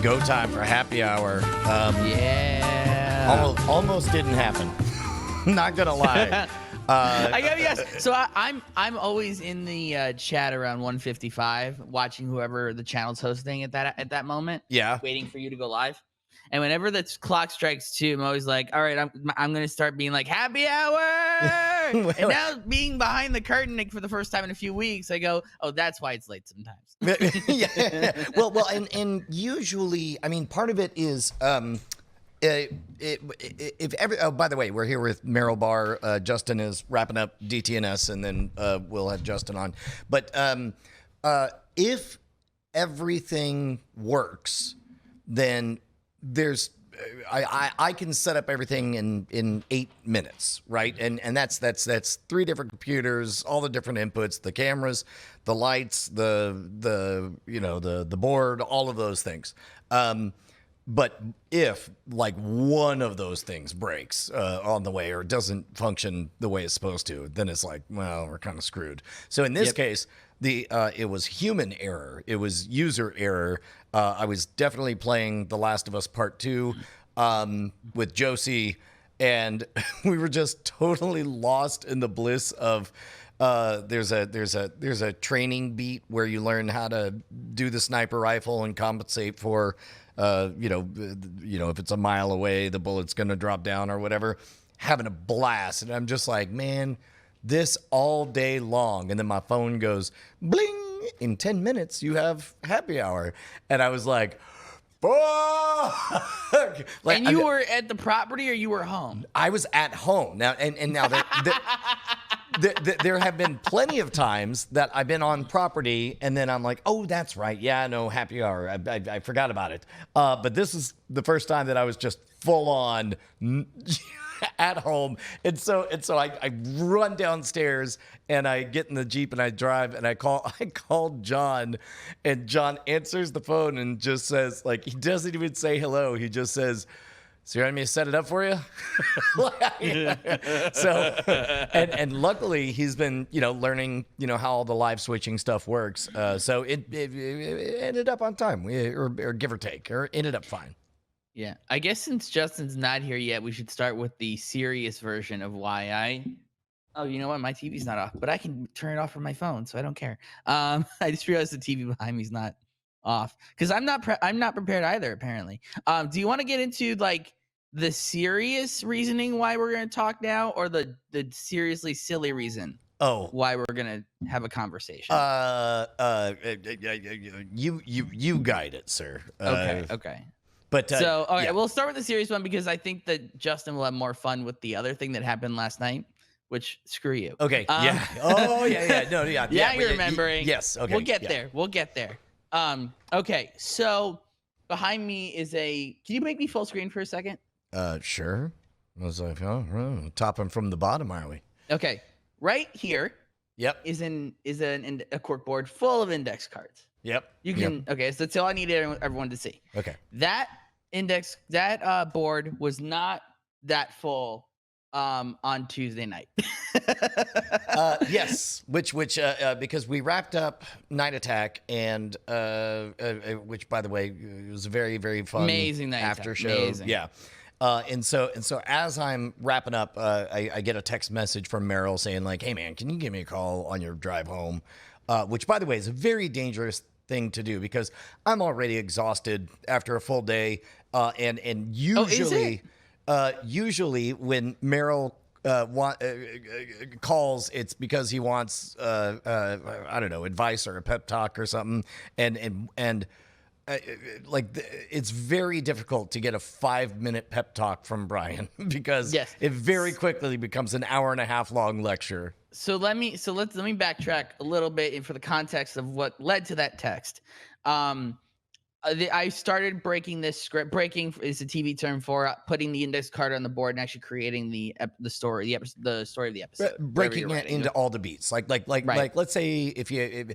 Go time for happy hour. Yeah. Almost didn't happen. Not gonna lie. I gotta guess. So I'm always in the chat around 1:55, watching whoever the channel's hosting at that moment. Yeah. Waiting for you to go live. And whenever the clock strikes 2, I'm always like, all right, I'm gonna start being like happy hour. And now being behind the curtain for the first time in a few weeks, I go, oh, that's why it's late sometimes. Yeah. Well, and usually, I mean, part of it is if every. Oh, by the way, we're here with Meryl Barr. Justin is wrapping up DTNS, and then we'll have Justin on. But if everything works, then there's. I can set up everything in 8 minutes, right? And that's 3 different computers, all the different inputs, the cameras, the lights, the board, all of those things. But if like one of those things breaks on the way or doesn't function the way it's supposed to, then it's like, well, we're kind of screwed. So in this case, it was human error. It was user error. I was definitely playing The Last of Us Part 2 with Josie, and we were just totally lost in the bliss of there's a training beat where you learn how to do the sniper rifle and compensate for if it's a mile away, the bullet's going to drop down or whatever, having a blast. And I'm just like, man, this all day long. And then my phone goes bling. In 10 minutes, you have happy hour. And I was like, fuck. Like, and you were at the property or you were home? I was at home. Now, and now there have been plenty of times that I've been on property and then I'm like, oh, that's right. Yeah, no, happy hour. I forgot about it. But this is the first time that I was just full on at home. And so I run downstairs and I get in the Jeep and I drive and I called John, and John answers the phone and just says, like, he doesn't even say hello. He just says, so you want me to set it up for you? So, and luckily he's been, learning, how all the live switching stuff works. So it ended up on time, or give or take, or ended up fine. Yeah. I guess since Justin's not here yet, we should start with the serious version of why oh, you know what? My TV's not off, but I can turn it off from my phone, so I don't care. I just realized the TV behind me is not off because I'm not prepared either, apparently. Do you want to get into like the serious reasoning why we're going to talk now, or the seriously silly reason why we're going to have a conversation? You guide it, sir. Okay. But so all right, we'll start with the serious one because I think that Justin will have more fun with the other thing that happened last night. Which, screw you. Okay. Yeah. Oh yeah. No. Yeah. Yeah. You're remembering. Yes. Okay. We'll get there. We'll get there. Okay. So behind me is can you make me full screen for a second? Sure. I was like, topping from the bottom, are we? Okay. Right here. Yep. Is a cork board full of index cards. Yep. You can. Okay. So that's all I need everyone to see. Okay. That board was not that full on Tuesday night. Yes, which because we wrapped up Night Attack, and which, by the way, was a very, very fun, amazing night after show. Amazing. Yeah. And so as I'm wrapping up, I get a text message from Meryl saying like, hey man, can you give me a call on your drive home? Which, by the way, is a very dangerous thing to do because I'm already exhausted after a full day. And usually, usually when Meryl calls, it's because he wants I don't know, advice or a pep talk or something, and it's very difficult to get a 5-minute pep talk from Brian because it very quickly becomes an hour and a half long lecture. So let me backtrack a little bit for the context of what led to that text. I started breaking this script. Breaking is a TV term for putting the index card on the board and actually creating the story of the episode. Breaking it into all the beats. Like let's say if you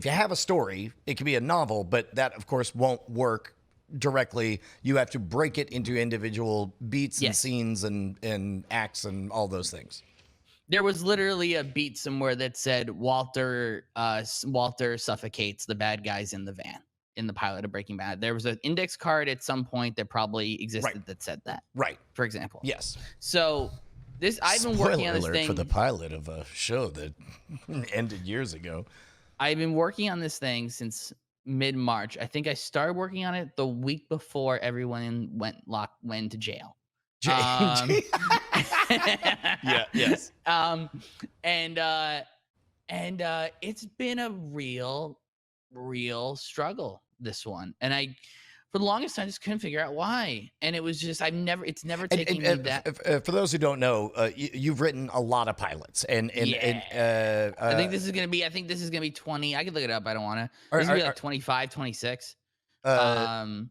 have a story, it could be a novel, but that of course won't work directly. You have to break it into individual beats and scenes and acts and all those things. There was literally a beat somewhere that said Walter suffocates the bad guys in the van. in the pilot of Breaking Bad. There was an index card at some point that probably existed Right. that said that, Right. for example. Yes. So this I've been working on this Spoiler alert thing. for the pilot of a show that ended years ago. I've been working on this thing since mid-March. I think I started working on it the week before everyone went to jail. Um, Yeah. Yes. and it's been a real struggle, this one. And I for the longest time just couldn't figure out why. And it was just it's never taken me that. For those who don't know, you've written a lot of pilots, and I think this is gonna be 20. I could look it up. I don't want to. This is gonna be like 25, 26. and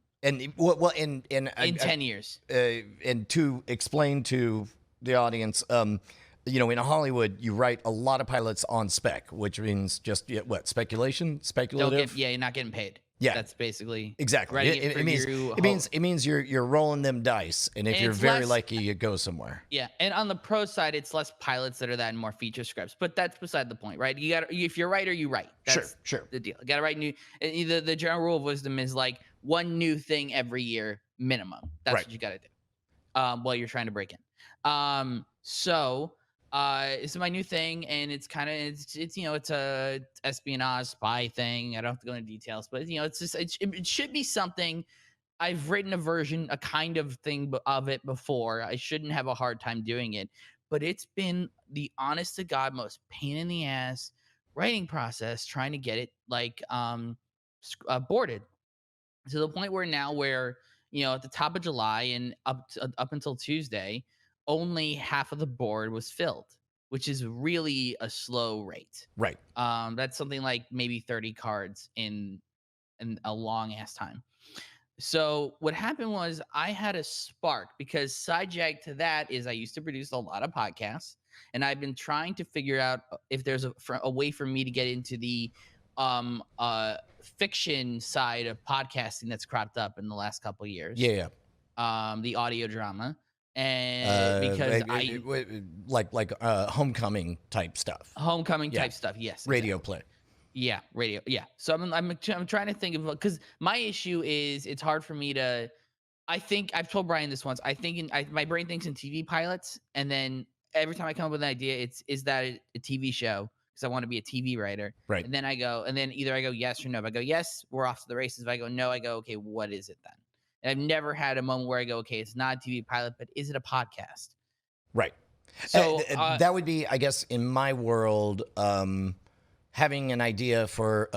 well, in 10 years. And to explain to the audience, in Hollywood, you write a lot of pilots on spec, which means just speculation, speculative. You're not getting paid. Yeah, that's basically exactly. Writing It means you're rolling them dice, and if you're very lucky, you go somewhere. Yeah, and on the pro side, it's less pilots that are that and more feature scripts. But that's beside the point, right? If you're a writer, you write. That's sure. The deal. You got to write new. The general rule of wisdom is like one new thing every year minimum. That's what you got to do. While you're trying to break in. So this is my new thing, and it's kind of it's a espionage spy thing. I don't have to go into details, but it's just it should be something. I've written a kind of thing of it before. I shouldn't have a hard time doing it, but it's been the honest to God most pain in the ass writing process trying to get it boarded to the point where at the top of July and up until Tuesday, only half of the board was filled, which is really a slow rate. Right. That's something like maybe 30 cards in a long ass time. So what happened was I had a spark because side jag to that is I used to produce a lot of podcasts, and I've been trying to figure out if there's a way for me to get into the fiction side of podcasting that's cropped up in the last couple of years. Yeah. The audio drama. And because homecoming type stuff. Type stuff, yes. Radio play. Yeah, radio. Yeah. So I'm trying to think of, because my issue is it's hard for me to. I think I've told Brian this once. I think my brain thinks in TV pilots, and then every time I come up with an idea, is that a TV show because I want to be a TV writer. Right. And then either I go yes or no. If I go yes, we're off to the races. If I go no, I go okay. What is it then? And I've never had a moment where I go okay, it's not a TV pilot, but is it a podcast? Right. So that would be, I guess, in my world. Having an idea for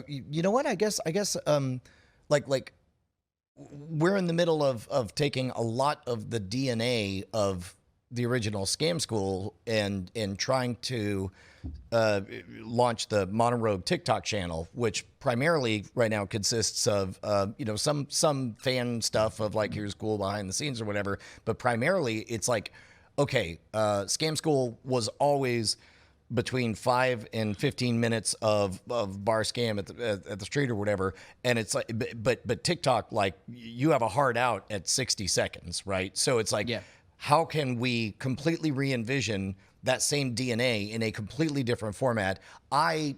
you know what? I guess like we're in the middle of taking a lot of the DNA of the original Scam School and trying to launch the Monorogue TikTok channel, which primarily right now consists of some fan stuff of like here's cool behind the scenes or whatever, but primarily it's like okay, Scam School was always between 5 and 15 minutes of bar scam at the street or whatever, and it's like, but TikTok, like you have a hard out at 60 seconds, right? So it's like, how can we completely re-envision that same DNA in a completely different format? If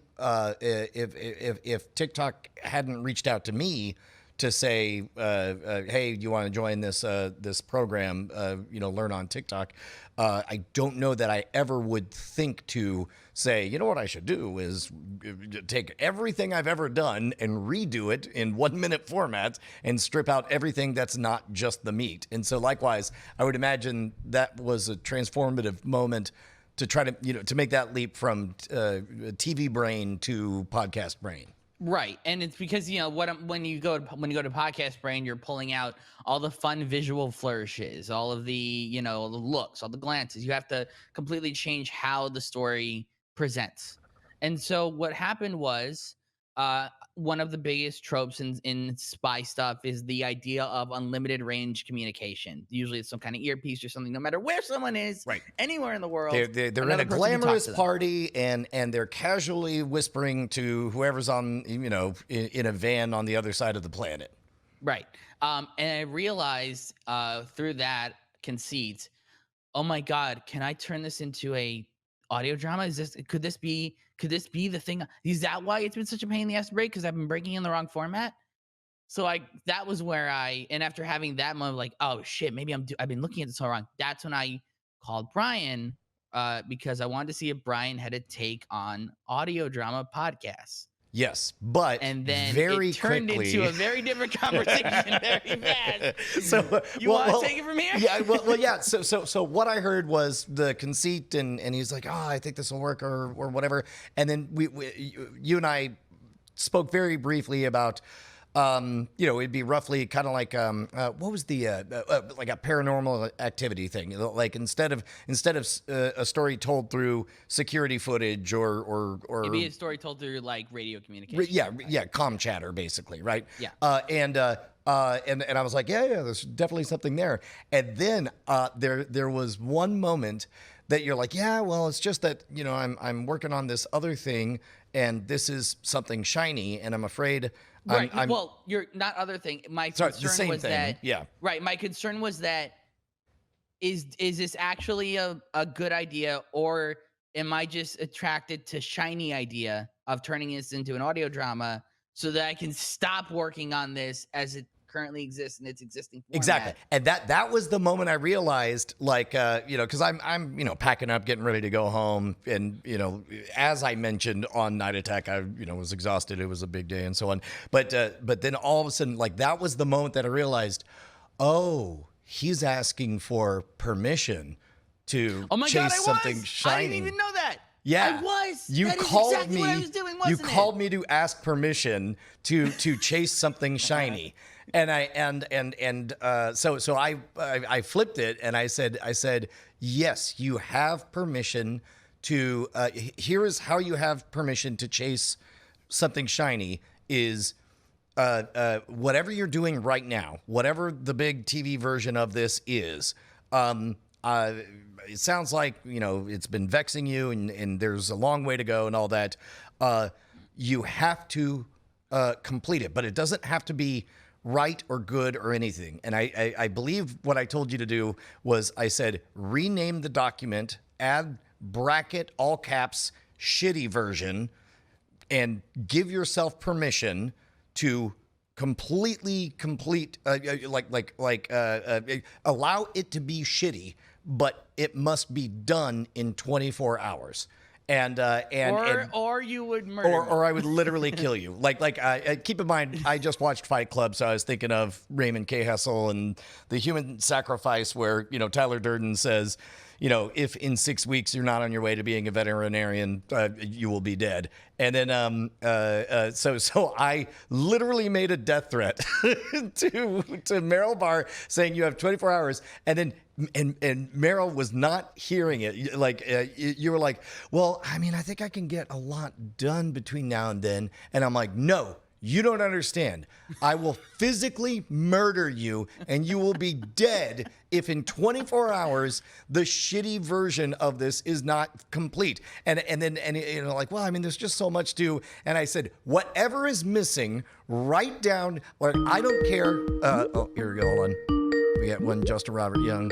TikTok hadn't reached out to me to say, hey, you want to join this program, learn on TikTok, I don't know that I ever would think to say, you know what I should do is take everything I've ever done and redo it in 1 minute format and strip out everything that's not just the meat. And so likewise, I would imagine that was a transformative moment to try to, to make that leap from TV brain to podcast brain. Right, and it's because when you go to Podcast Brain, you're pulling out all the fun visual flourishes, all of the the looks, all the glances. You have to completely change how the story presents. And so what happened was, one of the biggest tropes in spy stuff is the idea of unlimited range communication. Usually it's some kind of earpiece or something, no matter where someone is, right, anywhere in the world. They're in a glamorous party and they're casually whispering to whoever's on, in a van on the other side of the planet. Right. And I realized through that conceit, oh my God, can I turn this into a audio drama? Could this be the thing? Is that why it's been such a pain in the ass to break? Because I've been breaking in the wrong format. So that was where and after having that moment, like, oh shit, maybe I've been looking at this all wrong. That's when I called Brian, because I wanted to see if Brian had a take on audio drama podcasts. Yes, but And then very it turned quickly into a very different conversation very fast. So You want to take it from here? Yeah, well, yeah. So what I heard was the conceit, and he's like, oh, I think this will work, or whatever. And then you and I spoke very briefly about, it'd be roughly kind of like, what was the like a paranormal activity thing? Like instead of a story told through security footage or It'd be a story told through like radio communication. yeah, comm chatter basically, right? Yeah. And I was like, yeah, there's definitely something there. And then there was one moment that you're like, yeah, well, it's just that, I'm working on this other thing, and this is something shiny, and I'm afraid. Right. Well, you're not other thing. My concern was that. Yeah. Right. My concern was that is this actually a good idea, or am I just attracted to shiny idea of turning this into an audio drama so that I can stop working on this as it currently exists in its existing format? Exactly. And that was the moment I realized, like, because I'm packing up, getting ready to go home, and as I mentioned on Night Attack, I was exhausted. It was a big day and so on. But then all of a sudden, like, that was the moment that I realized, oh, he's asking for permission to chase something shiny. I didn't even know that. Yeah, I was. You that called is exactly me. What I was doing, wasn't you called me to ask permission to chase something shiny, and so I flipped it, and I said yes, you have permission to. Here is how you have permission to chase something shiny is. Whatever you're doing right now, whatever the big TV version of this is, it sounds like, it's been vexing you, and there's a long way to go and all that. You have to complete it, but it doesn't have to be right or good or anything. And I believe what I told you to do was I said, rename the document, add bracket, all caps, shitty version, and give yourself permission to completely complete, allow it to be shitty, but it must be done in 24 hours. Or you would murder me. Or I would literally kill you. Keep in mind, I just watched Fight Club, so I was thinking of Raymond K. Hessel and the human sacrifice, where Tyler Durden says, if in 6 weeks you're not on your way to being a veterinarian, you will be dead. And then, so I literally made a death threat to Meryl Barr, saying you have 24 hours. And then, and Meryl was not hearing it. You were like, well, I mean, I think I can get a lot done between now and then. And I'm like, no. You don't understand. I will physically murder you, and you will be dead if in 24 hours the shitty version of this is not complete. And then well, I mean, there's just so much to. And I said, whatever is missing, write down. I don't care. Oh, here we go. Hold on. We got one Justin Robert Young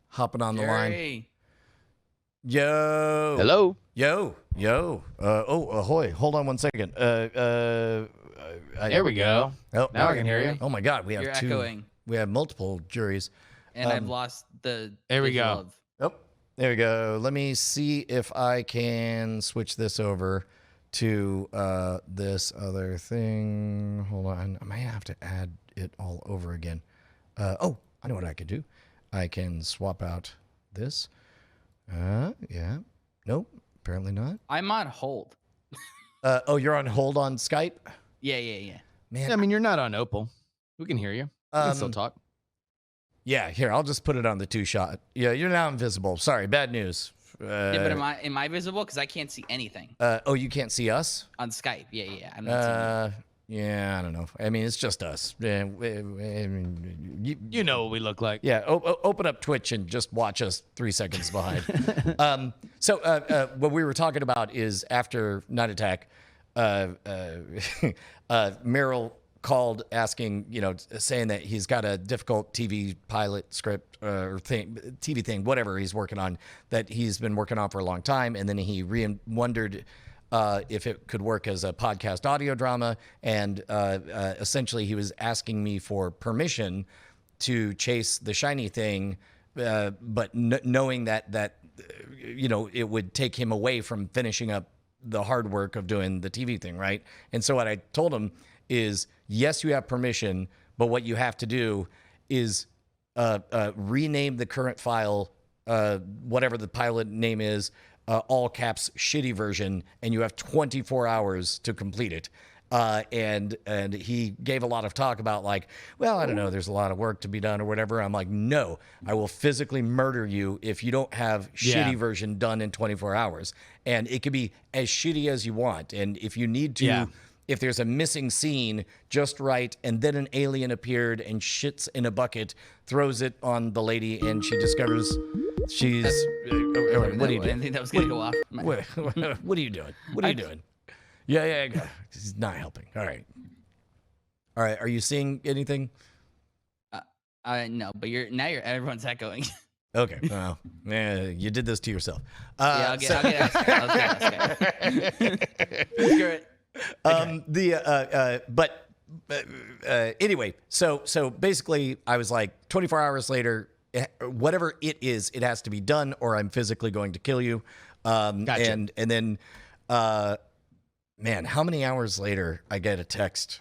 hopping on the line. Yo. Hello. Yo. Ahoy. Hold on one second. There we go. Oh, now I can hear you. Oh my God, we have You're two. Echoing. We have multiple juries. And I've lost the. There we visual go. of- Oh, there we go. Let me see if I can switch this over to this other thing. Hold on. I might have to add it all over again. I know what I could do. I can swap out this. Yeah. Nope. Apparently not. I'm on hold. You're on hold on Skype? Yeah. Man, I mean, you're not on Opal. We can hear you. We can still talk. Yeah, here, I'll just put it on the 2-shot. Yeah, you're now invisible. Sorry, bad news. Yeah, but am I visible? Because I can't see anything You can't see us? on Skype. Yeah. I'm not seeing you. Yeah, I don't know. I mean, it's just us. Yeah, You know what we look like. yeah, open up Twitch and just watch us 3 seconds behind. So what we were talking about is after Night Attack, Meryl called asking, saying that he's got a difficult TV pilot script or TV thing, whatever he's working on, that he's been working on for a long time. And then he wondered if it could work as a podcast audio drama. And essentially he was asking me for permission to chase the shiny thing, but knowing that it would take him away from finishing up the hard work of doing the TV thing, right? And so what I told him is, yes, you have permission, but what you have to do is rename the current file, whatever the pilot name is, all caps shitty version, and you have 24 hours to complete it. And he gave a lot of talk about like, well, I don't know, there's a lot of work to be done or whatever. I'm like, no, I will physically murder you if you don't have shitty version done in 24 hours. And it could be as shitty as you want. And if you need to, if there's a missing scene just right, and then an alien appeared and shits in a bucket, throws it on the lady, and she discovers she's, what are you I doing? think that was going to go off. What are you doing? What are you doing? Yeah. He's not helping. All right. Are you seeing anything? No, but everyone's echoing. Okay. Well, you did this to yourself. I'll get Screw it. Anyway, so basically I was like 24 hours later, whatever it is, it has to be done or I'm physically going to kill you. Gotcha. And then, man, how many hours later I get a text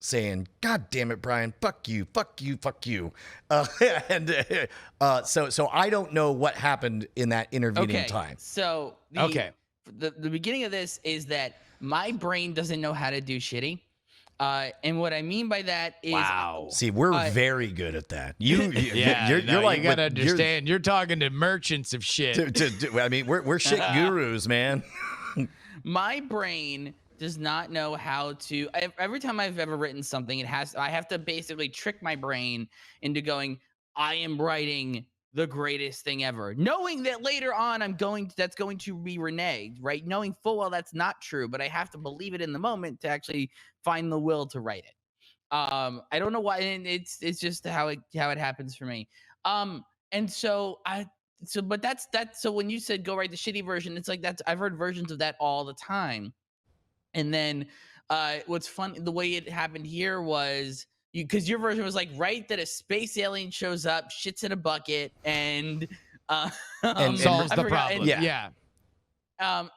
saying, God damn it, Brian, fuck you. So I don't know what happened in that intervening time. So the beginning of this is that my brain doesn't know how to do shitty. And what I mean by that is, See, we're very good at that. You're like, you gotta understand. You're talking to merchants of shit. I mean, we're shit gurus, man. my brain does not know how to. Every time I've ever written something, I have to basically trick my brain into going, I am writing the greatest thing ever, knowing that later on that's going to be reneged, right? Knowing full well that's not true, but I have to believe it in the moment to actually find the will to write it. I don't know why, and it's just how it happens for me. And so but that's so when you said go write the shitty version, it's like I've heard versions of that all the time. And then what's fun, the way it happened here was because your version was like, right, that a space alien shows up, shits in a bucket, and solves the problem.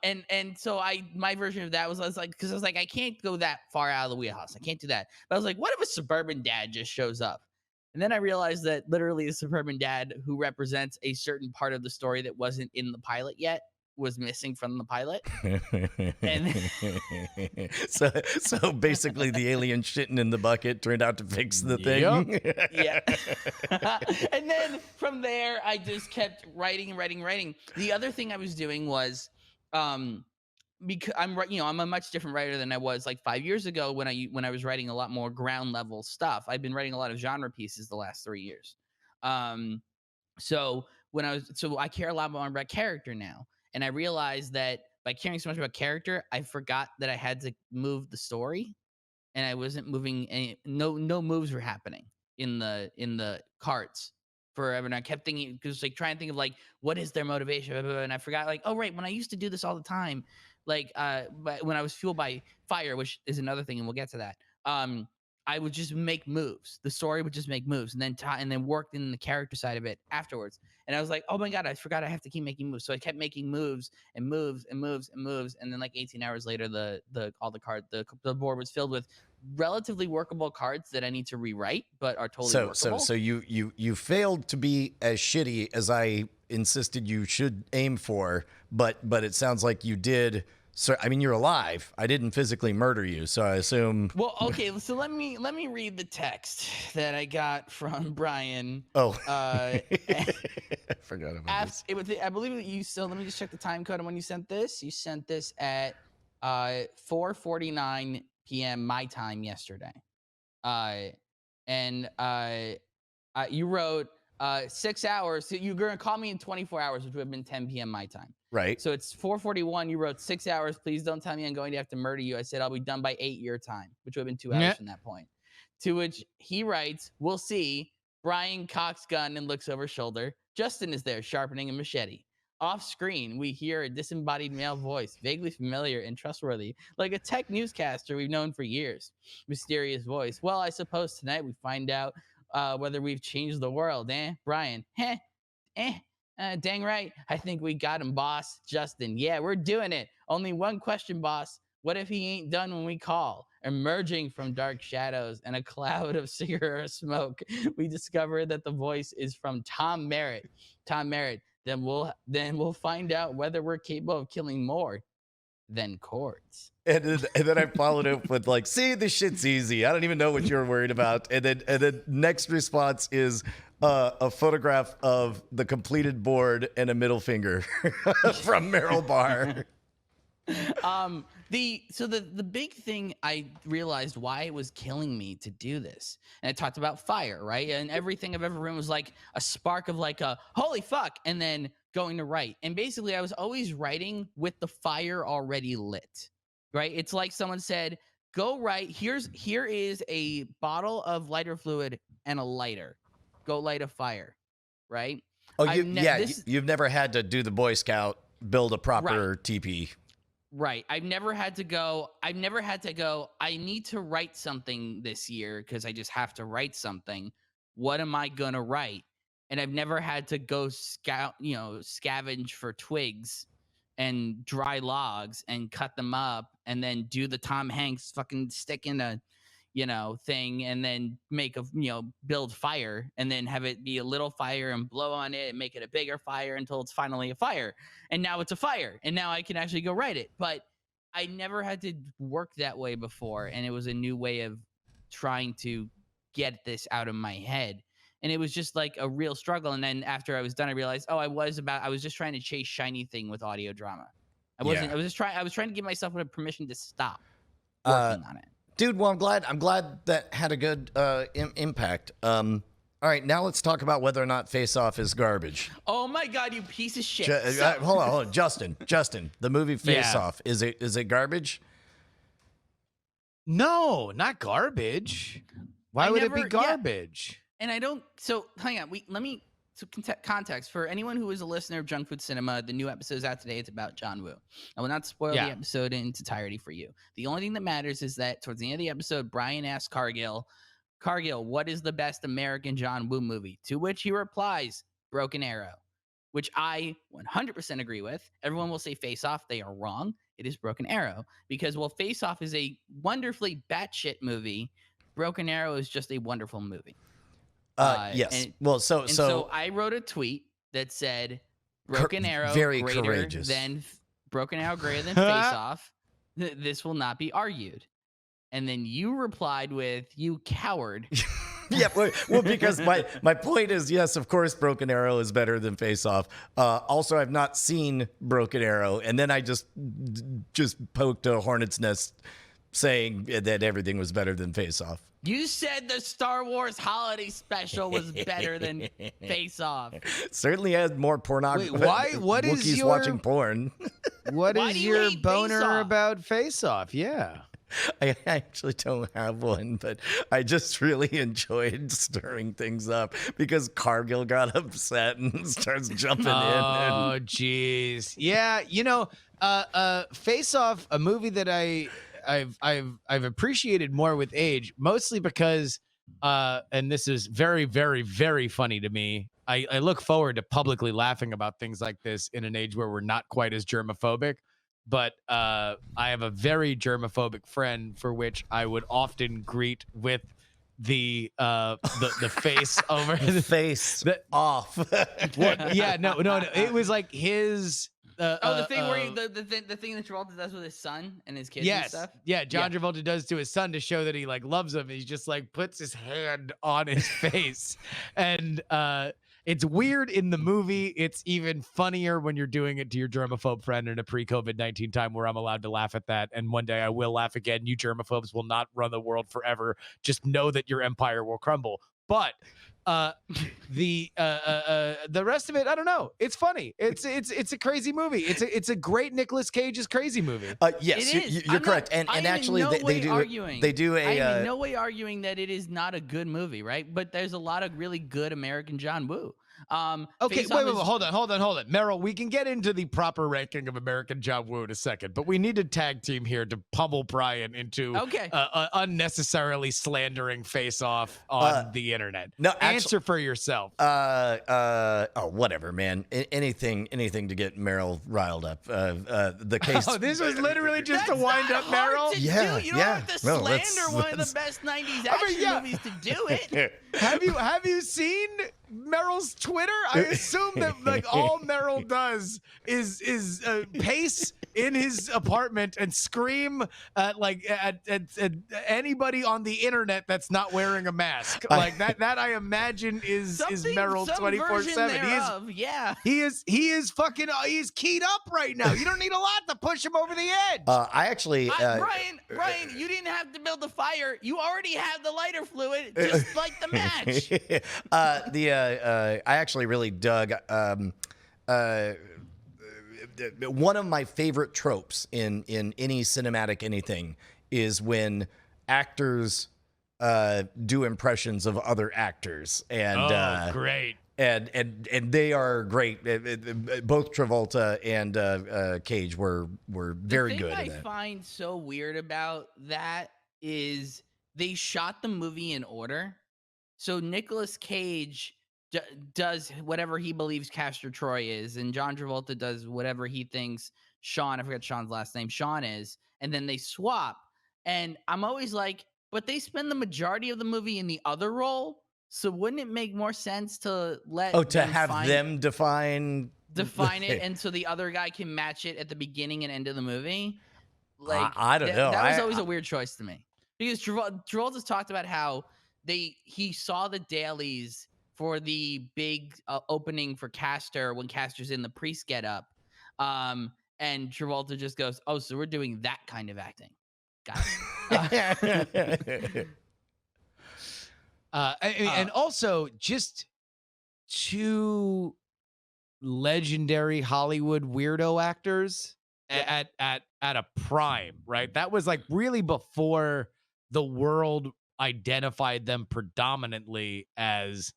And so my version of that was like, because I was like, I can't go that far out of the wheelhouse. I can't do that. But I was like, what if a suburban dad just shows up? And then I realized that literally the suburban dad who represents a certain part of the story that wasn't in the pilot yet was missing from the pilot. And so basically the alien shitting in the bucket turned out to fix the thing. Yeah. And then from there I just kept writing. The other thing I was doing was because I'm a much different writer than I was like 5 years ago when I was writing a lot more ground level stuff. I've been writing a lot of genre pieces the last 3 years. So I care a lot more about character now. And I realized that by caring so much about character, I forgot that I had to move the story, and I wasn't moving any. No moves were happening in the carts forever. And I kept thinking, because like trying to think of like what is their motivation, and I forgot like, oh right, when I used to do this all the time, like but when I was fueled by fire, which is another thing, and we'll get to that. I would just make moves. The story would just make moves, and then worked in the character side of it afterwards. And I was like, oh my God, I forgot I have to keep making moves. So I kept making moves and moves and moves and moves. And then like 18 hours later, the board was filled with relatively workable cards that I need to rewrite, but are totally workable. So you failed to be as shitty as I insisted you should aim for, but it sounds like you did. So I mean, you're alive. I didn't physically murder you, so I assume. Well, okay. So let me read the text that I got from Brian. Oh, I forgot about this. I believe that you still. Let me just check the time code on when you sent this. You sent this at 4:49 p.m. my time yesterday. You wrote, 6 hours. So you're gonna call me in 24 hours, which would have been 10 p.m. my time. Right. So it's 4:41. You wrote 6 hours. Please don't tell me I'm going to have to murder you. I said I'll be done by 8 your time, which would have been 2 hours Yeah. from that point. To which he writes, "We'll see." Brian cocks gun and looks over shoulder. Justin is there sharpening a machete. Off screen, we hear a disembodied male voice, vaguely familiar and trustworthy, like a tech newscaster we've known for years. Mysterious voice. Well, I suppose tonight we find out whether we've changed the world, eh? Brian, dang right. I think we got him, boss. Justin, yeah, we're doing it. Only one question, boss. What if he ain't done when we call? Emerging from dark shadows and a cloud of cigarette smoke, we discover that the voice is from Tom Merritt. Tom Merritt. Then we'll find out whether we're capable of killing more than chords. And then I followed up with like, see, this shit's easy. I don't even know what you're worried about. And then next response is a photograph of the completed board and a middle finger from Meryl Barr. The big thing I realized why it was killing me to do this, and I talked about fire, right? And everything I've ever written was like a spark of like a holy fuck, and then going to write. And basically I was always writing with the fire already lit, right? It's like someone said, go write, here is a bottle of lighter fluid and a lighter. Go light a fire, right? Oh, you've never had to do the Boy Scout, build a proper TP. Right. I've never had to go, I need to write something this year because I just have to write something. What am I going to write? And I've never had to go scavenge for twigs and dry logs and cut them up and then do the Tom Hanks fucking stick in a, thing and then make build fire and then have it be a little fire and blow on it and make it a bigger fire until it's finally a fire. And now it's a fire and now I can actually go write it. But I never had to work that way before. And it was a new way of trying to get this out of my head. And it was just like a real struggle. And then after I was done, I realized, I was just trying to chase shiny thing with audio drama. I was trying to give myself permission to stop working on it. Dude, well, I'm glad that had a good impact. All right, now let's talk about whether or not Face Off is garbage. Oh my God, you piece of shit! Hold on, Justin, the movie Face Off, is it garbage? No, not garbage. Why would it be garbage? And I don't. So hang on. Context for anyone who is a listener of Junk Food Cinema. The new episode is out today. It's about John Woo. I will not spoil the episode in its entirety for you. The only thing that matters is that towards the end of the episode, Brian asks Cargill, what is the best American John Woo movie? To which he replies, Broken Arrow, which I 100% agree with. Everyone will say Face Off. They are wrong. It is Broken Arrow because while Face Off is a wonderfully batshit movie, Broken Arrow is just a wonderful movie. Yes. So I wrote a tweet that said Broken Arrow very greater courageous. than Broken Arrow greater than Face Off. This will not be argued. And then you replied with, you coward. Yeah, well, because my point is, yes, of course, Broken Arrow is better than Face Off. Also, I've not seen Broken Arrow, and then I just poked a hornet's nest saying that everything was better than Face Off. You said the Star Wars holiday special was better than Face Off. Certainly had more pornography. Wait, why? What is Wookiees your watching porn? What Why is do you your hate boner Face Off? about Face Off? Yeah. I actually don't have one, but I just really enjoyed stirring things up because Cargill got upset and starts jumping in. Oh, jeez. Yeah, Face Off, a movie that I've appreciated more with age, mostly because, and this is very, very, very funny to me. I look forward to publicly laughing about things like this in an age where we're not quite as germophobic. But I have a very germophobic friend for which I would often greet with the face over The face off. What? Yeah, no. It was like his. The thing where the thing that Travolta does with his son and his kids and stuff. Yeah, John Travolta does to his son to show that he like loves him. He just like puts his hand on his face, and it's weird in the movie. It's even funnier when you're doing it to your germaphobe friend in a pre-COVID-19 time where I'm allowed to laugh at that. And one day I will laugh again. You germaphobes will not run the world forever. Just know that your empire will crumble. But the rest of it, I don't know. It's funny. It's a crazy movie. It's a great Nicolas Cage's crazy movie. Yes, It is. you're I'm correct. not- And I am in actually, no they way do arguing. they do I am a in no way arguing that it is not a good movie, right? But there's a lot of really good American John Woo. Okay, Face Off wait, is- hold on. Meryl, we can get into the proper ranking of American John Woo in a second, but we need a tag team here to pummel Brian into Okay. unnecessarily slandering Face Off on the internet. no, Answer for yourself. whatever, man. Anything to get Meryl riled up. The case. Oh, this was literally just to That's wind not up hard Meryl. to Yeah, do. You don't yeah. have to No, slander that's- one of that's- the best '90s action yeah. movies to do it. Have you seen Meryl's Twitter? I assume that like all Meryl does is pace in his apartment and scream at anybody on the internet that's not wearing a mask. Like that I imagine is Meryl Some 24/7. version thereof, yeah. He is fucking he's keyed up right now. You don't need a lot to push him over the edge. I actually. Brian, you didn't have to build the fire. You already have the lighter fluid, just like the match. I actually really dug one of my favorite tropes in any cinematic anything is when actors do impressions of other actors, and great. and they are great. Both Travolta and Cage were very good The at thing I that. find so weird about that is they shot the movie in order. So Nicolas Cage does whatever he believes Castor Troy is, and John Travolta does whatever he thinks Sean, I forget Sean's last name, Sean is, and then they swap. And I'm always like, but they spend the majority of the movie in the other role, so wouldn't it make more sense to let To have find- them define it, and so the other guy can match it at the beginning and end of the movie? Like I don't know. That was always a weird choice to me, because Travolta's talked about how he saw the dailies for the big opening for Castor when Castor's in the priest getup, and Travolta just goes, "Oh, so we're doing that kind of acting." Got it. And also just two legendary Hollywood weirdo actors at a prime, right? That was like really before the world identified them predominantly as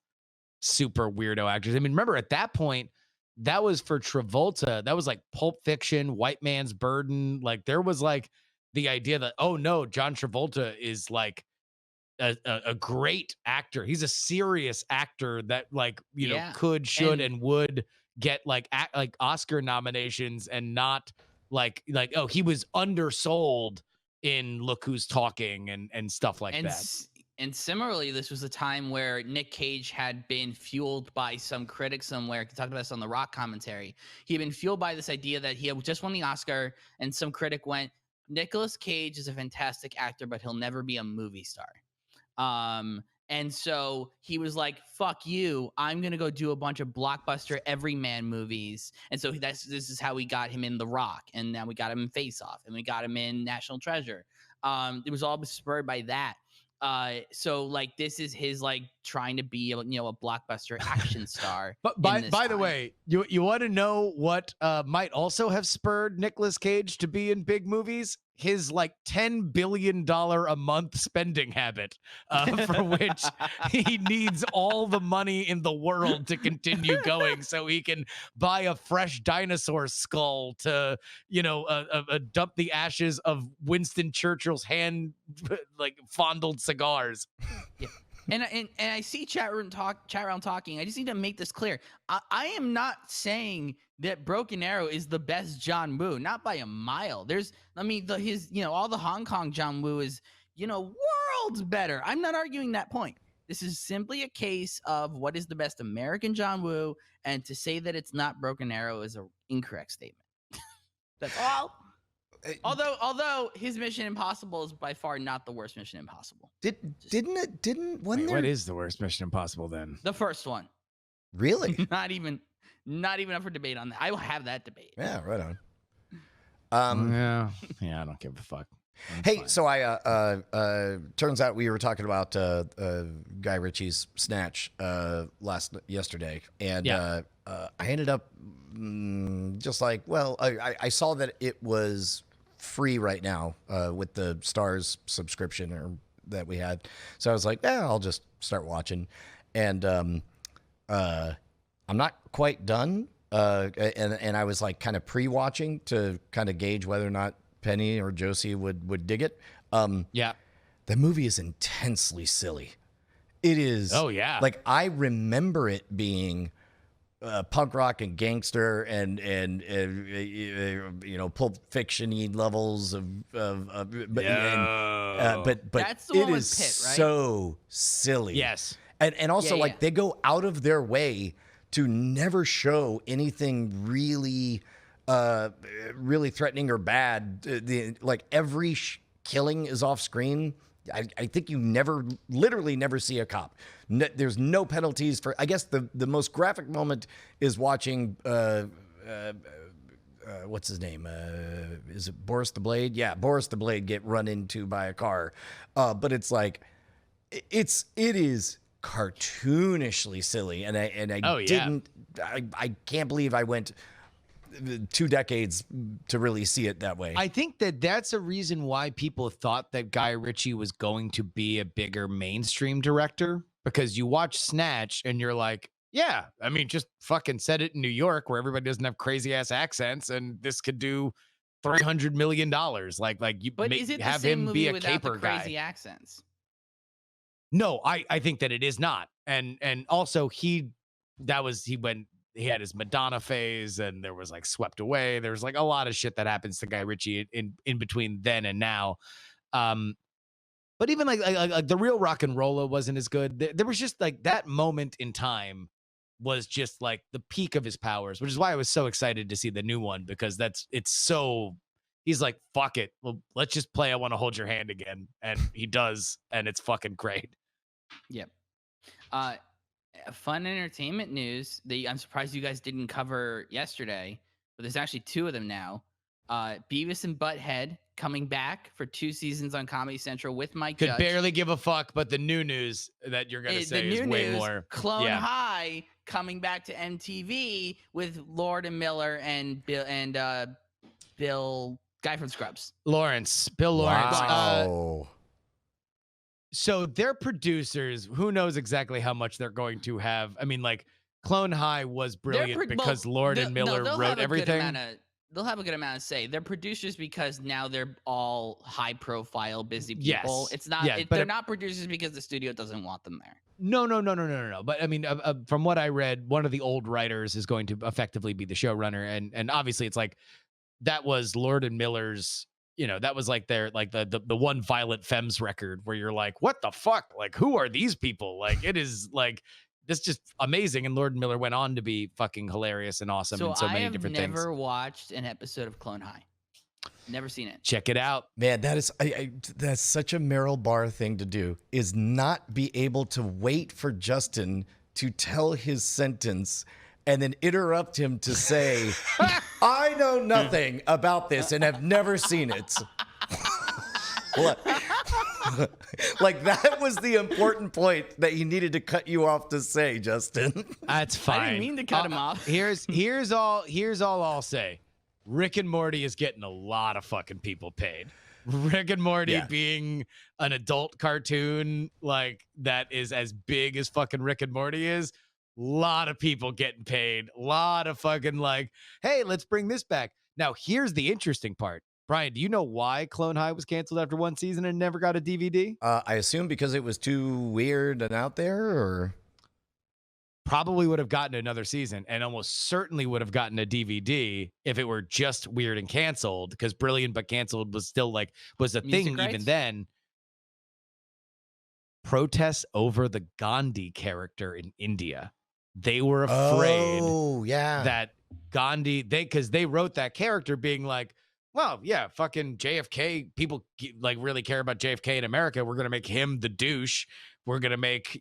super weirdo actors. I mean, remember at that point, that was for Travolta. That was like Pulp Fiction, White Man's Burden. Like there was like the idea that, oh no, John Travolta is like a great actor. He's a serious actor that like, you know, could, should, and would get like Oscar nominations, and not like, oh, he was undersold in Look Who's Talking and stuff like that. And similarly, this was a time where Nick Cage had been fueled by some critic somewhere. He talked about this on the Rock commentary. He had been fueled by this idea that he had just won the Oscar, and some critic went, Nicolas Cage is a fantastic actor, but he'll never be a movie star. And so he was like, fuck you, I'm going to go do a bunch of blockbuster everyman movies. And so this is how we got him in The Rock, and now we got him in Face Off, and we got him in National Treasure. It was all spurred by that. So like this is his like trying to be a blockbuster action star. But by the way, you want to know what might also have spurred Nicolas Cage to be in big movies? His like $10 billion a month spending habit, for which he needs all the money in the world to continue going, so he can buy a fresh dinosaur skull to, dump the ashes of Winston Churchill's hand, like fondled cigars. Yeah. And I see chat round talking. I just need to make this clear. I am not saying that Broken Arrow is the best John Woo, not by a mile. All the Hong Kong John Woo is, worlds better. I'm not arguing that point. This is simply a case of what is the best American John Woo, and to say that it's not Broken Arrow is an incorrect statement. That's all. Although his Mission Impossible is by far not the worst Mission Impossible. What is the worst Mission Impossible then? The first one. Really? Not even up for debate on that. I will have that debate. Yeah, right on. Yeah, I don't give a fuck. Hey, so I turns out we were talking about Guy Ritchie's Snatch yesterday, and Yeah. I ended up just like, well, I saw that it was free right now with the Stars subscription or that we had, so I was like, yeah, I'll just start watching, and I'm not quite done, and I was like kind of pre-watching to kind of gauge whether or not Penny or Josie would dig it. Yeah. The movie is intensely silly. It is. Oh, yeah. Like I remember it being punk rock and gangster and you know, Pulp Fiction-y levels of but That's the it one with is Pitt, right? so silly. Yes. And also Yeah, like yeah. they go out of their way to never show anything really really threatening or bad. Like every killing is off screen. I think you literally never see a cop. There's no penalties for. I guess the most graphic moment is watching. What's his name? Is it Boris the Blade? Yeah, Boris the Blade get run into by a car. But it's like, it is cartoonishly silly, and I Oh, yeah. didn't. I can't believe I went 2 decades to really see it that way. I think that's a reason why people thought that Guy Ritchie was going to be a bigger mainstream director, because you watch Snatch and you're like, yeah, I mean, just fucking set it in New York where everybody doesn't have crazy ass accents, and this could do $300 million. Like you But is it the have same him movie be a without the caper crazy guy. accents? No, I think that it is not. And also he had his Madonna phase, and there was like Swept Away. There's like a lot of shit that happens to Guy Ritchie in between then and now. But even like the real rock and rolla wasn't as good. There was just like that moment in time was just like the peak of his powers, which is why I was so excited to see the new one, because he's like, fuck it. Well, let's just play I Want to Hold Your Hand again. And he does, and it's fucking great. Yep. Fun entertainment news that I'm surprised you guys didn't cover yesterday, but there's actually 2 of them now. Beavis and Butthead coming back for 2 seasons on Comedy Central with Mike Could Judge. barely give a fuck, but the new news that you're gonna say is way more. Clone Yeah. High coming back to MTV with Lord and Miller and Bill guy from Scrubs. Bill Lawrence. Wow. So their producers, who knows exactly how much they're going to have. I mean, like Clone High was brilliant because Lord and Miller wrote everything. They'll have a good amount of say. They're producers because now they're all high profile, busy people. Yes. It's not. Yeah, They're not producers because the studio doesn't want them there. No. But I mean, from what I read, one of the old writers is going to effectively be the showrunner, and obviously it's like that was Lord and Miller's. You know, that was like their the one Violent Femmes record where you're like, what the fuck? Like, who are these people? Like, it is like this just amazing. And Lord and Miller went on to be fucking hilarious and awesome in so many different things. I have never watched an episode of Clone High. Never seen it. Check it out. Man, that is that's such a Meryl Barr thing to do, is not be able to wait for Justin to tell his sentence and then interrupt him to say, I know nothing about this and have never seen it. Like that was the important point that he needed to cut you off to say, Justin. That's fine. I didn't mean to cut him off. Here's all I'll say. Rick and Morty is getting a lot of fucking people paid. Rick and Morty being an adult cartoon like that is as big as fucking Rick and Morty is. A lot of people getting paid. A lot of fucking like, hey, let's bring this back. Now, here's the interesting part. Brian, do you know why Clone High was canceled after 1 season and never got a DVD? I assume because it was too weird and out there, or probably would have gotten another season and almost certainly would have gotten a DVD if it were just weird and canceled, because Brilliant but Canceled was still like was a thing even then. Protests over the Gandhi character in India. They were afraid that Gandhi, because they wrote that character being like, well, yeah, fucking JFK, people like really care about JFK in America. We're going to make him the douche. We're going to make,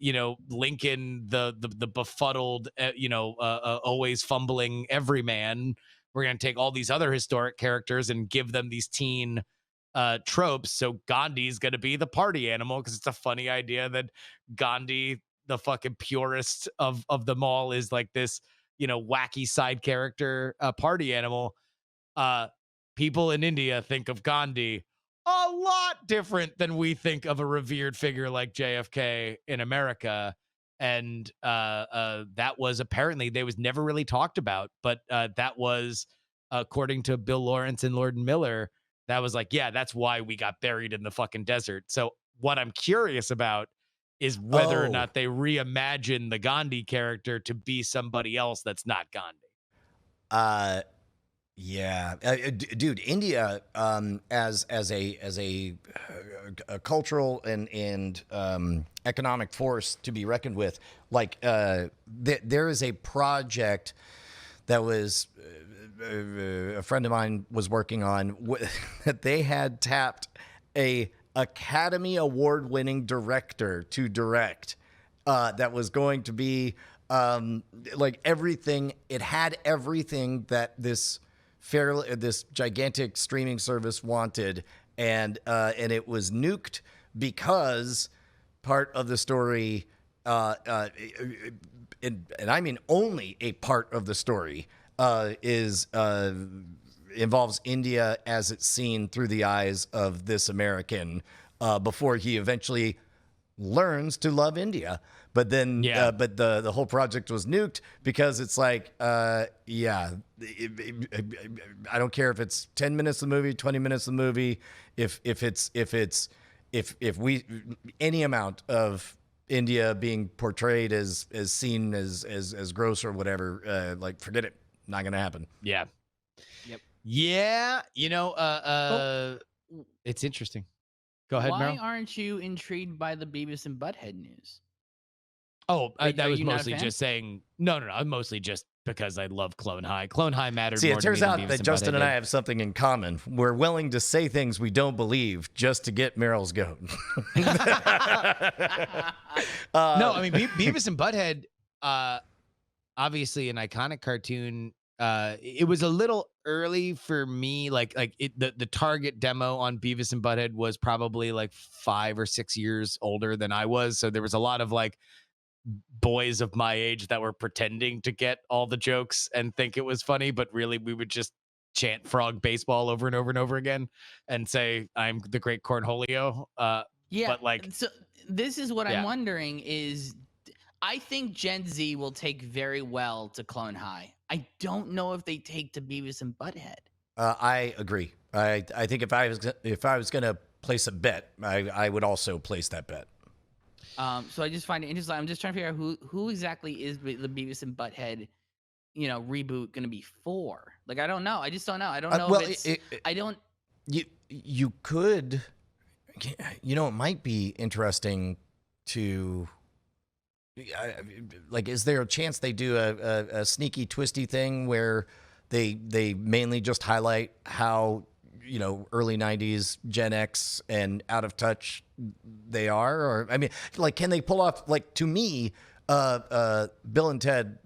Lincoln the befuddled, always fumbling everyman. We're going to take all these other historic characters and give them these teen tropes. So Gandhi's going to be the party animal because it's a funny idea that Gandhi, the fucking purest of them all, is like this, wacky side character, party animal. People in India think of Gandhi a lot different than we think of a revered figure like JFK in America. And that was apparently, they was never really talked about, but that was, according to Bill Lawrence and Lord and Miller, that was like, yeah, that's why we got buried in the fucking desert. So what I'm curious about is whether or Oh. not they reimagine the Gandhi character to be somebody else that's not Gandhi. Yeah, dude, India, as a cultural and economic force to be reckoned with. Like, there is a project that was a friend of mine was working on that they had tapped a Academy Award winning director to direct that was going to be like everything. It had everything that this gigantic streaming service wanted, and it was nuked because part of the story, and I mean only a part of the story, is involves India as it's seen through the eyes of this American before he eventually learns to love India. But then, but the whole project was nuked because it's like, I don't care if it's 10 minutes of the movie, 20 minutes of the movie, if we any amount of India being portrayed as seen as gross or whatever, like forget it, not gonna happen. Yeah. Yep. Yeah. It's interesting. Go ahead, Why Meryl. aren't you intrigued by the Beavis and Butthead news? Oh, Are I was you not a mostly fan? just saying, no. I'm mostly just because I love Clone High. Clone High mattered See, more it to me turns than out Beavis that and Justin Butthead and I did. have something in common. We're willing to say things we don't believe just to get Meryl's goat. No, I mean Beavis and Butthead, obviously an iconic cartoon. It was a little early for me. The target demo on Beavis and Butthead was probably like 5 or 6 years older than I was, so there was a lot of like boys of my age that were pretending to get all the jokes and think it was funny, but really we would just chant frog baseball over and over and over again and say, I'm the great Cornholio. Yeah, But like, so this is what Yeah. I'm wondering is, I think Gen Z will take very well to Clone High. I don't know if they take to Beavis and Butthead. I agree. I think if I was gonna place a bet, I would also place that bet. So I just find it interesting. I'm just trying to figure out who exactly is the Beavis and Butthead, reboot going to be for. Like, I don't know. I just don't know. I don't know well, if it's. I don't. You could, it might be interesting to, like, is there a chance they do a sneaky twisty thing where they mainly just highlight how early 90s Gen X and out of touch they are? Or I mean, like, can they pull off, like, to me, Bill and Ted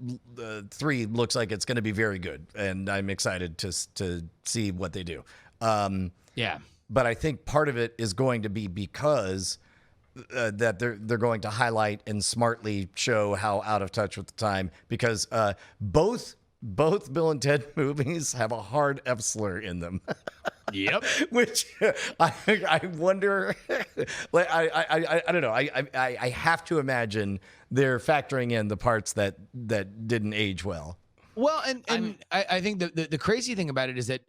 3 looks like it's going to be very good, and I'm excited to see what they do. yeah. But I think part of it is going to be because that they're going to highlight and smartly show how out of touch with the time, because both Bill and Ted movies have a hard F slur in them. Yep. Which I wonder, like, I don't know. I have to imagine they're factoring in the parts that didn't age well. Well, and I think the crazy thing about it is that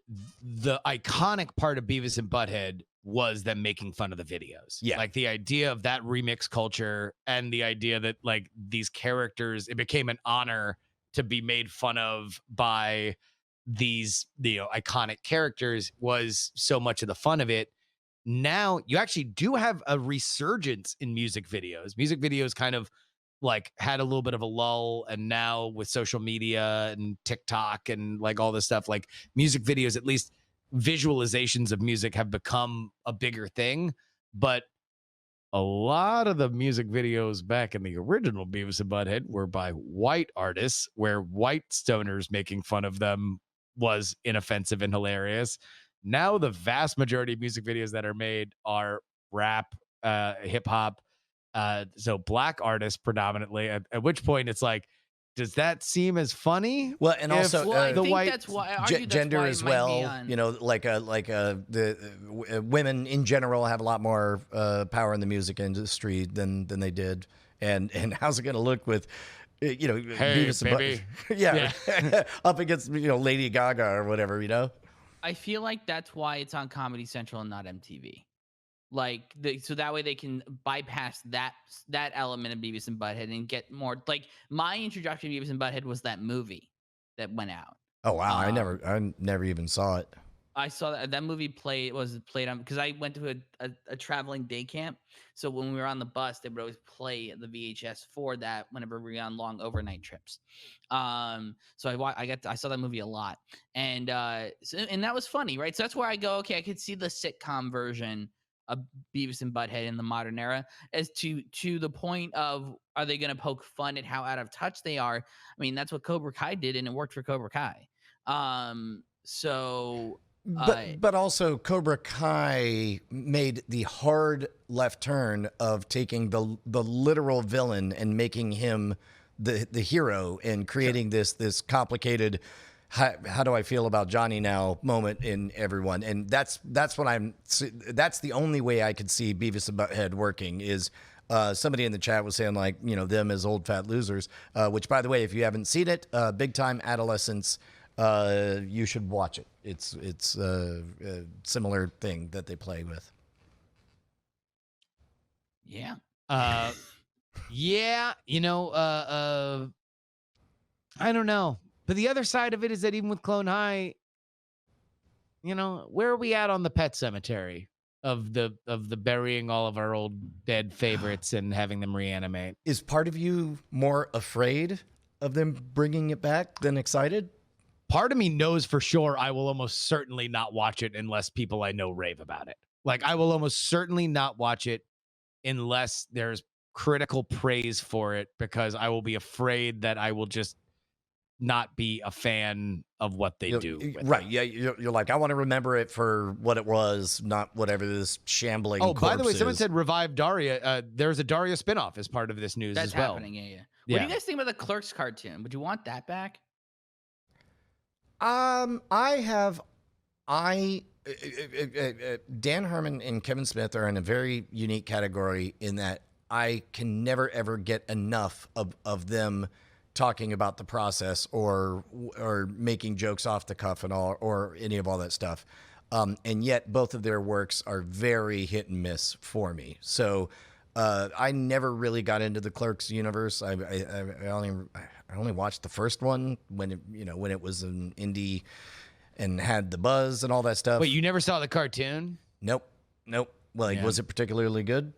the iconic part of Beavis and Butthead was them making fun of the videos. Yeah. Like the idea of that remix culture and the idea that like these characters, it became an honor to be made fun of by these iconic characters was so much of the fun of it. Now you actually do have a resurgence in music videos. Music videos kind of like had a little bit of a lull, and now with social media and TikTok and like all this stuff, like music videos, at least visualizations of music have become a bigger thing. But a lot of the music videos back in the original Beavis and Butthead were by white artists, where white stoners making fun of them was inoffensive and hilarious. Now the vast majority of music videos that are made are rap, hip hop, so black artists predominantly. At which point it's like, does that seem as funny? Well, and if also Well, I the think white that's why I argue that's gender why it as might be well. on- You know, women in general have a lot more power in the music industry than they did. And how's it going to look with, you know, Hey, Beavis and Butt- baby. yeah, up against, you know, Lady Gaga or whatever, you know. I feel like that's why it's on Comedy Central and not MTV. Like, so that way they can bypass that element of Beavis and Butthead and get more. Like, my introduction to Beavis and Butthead was that movie that went out. Oh wow, I Um, never even saw it. I saw that movie played on because I went to a traveling day camp. So when we were on the bus, they would always play the VHS for that whenever we were on long overnight trips. So I saw that movie a lot, and and that was funny, right? So that's where I go. Okay, I could see the sitcom version of Beavis and Butthead in the modern era. As to the point of, are they going to poke fun at how out of touch they are? I mean, that's what Cobra Kai did, and it worked for Cobra Kai. So. But also Cobra Kai made the hard left turn of taking the literal villain and making him the hero and creating this complicated how do I feel about Johnny now moment in everyone. And that's the only way I could see Beavis and Butthead working is somebody in the chat was saying, like, you know, them as old fat losers, which, by the way, if you haven't seen it, Big Time Adolescence, you should watch it. It's a similar thing that they play with. Yeah. Yeah, you know, I don't know. But the other side of it is that even with Clone High, you know, where are we at on the pet cemetery of the burying all of our old dead favorites and having them reanimate? Is part of you more afraid of them bringing it back than excited? Part of me knows for sure I will almost certainly not watch it unless people I know rave about it. Like, I will almost certainly not watch it unless there's critical praise for it, because I will be afraid that I will just not be a fan of what they do. with Right. it. Yeah. You're like, I want to remember it for what it was, not whatever this shambling. Oh, by the way, corpse someone is. said revive Daria. There's a Daria spinoff as part of this news That's as well. happening. Yeah. What do you guys think about the Clerks cartoon? Would you want that back? Dan Harmon and Kevin Smith are in a very unique category in that I can never ever get enough of them talking about the process or making jokes off the cuff and all, or any of all that stuff. And yet both of their works are very hit and miss for me. So I never really got into the Clerks universe. I only watched the first one when it was an indie and had the buzz and all that stuff. Wait, you never saw the cartoon? Nope. Well, Yeah. was it particularly good?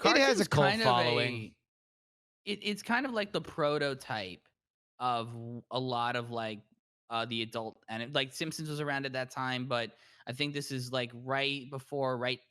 It has a Cartoon's cult kind of following. It's kind of like the prototype of a lot of like the adult, and like Simpsons was around at that time, but I think this is like right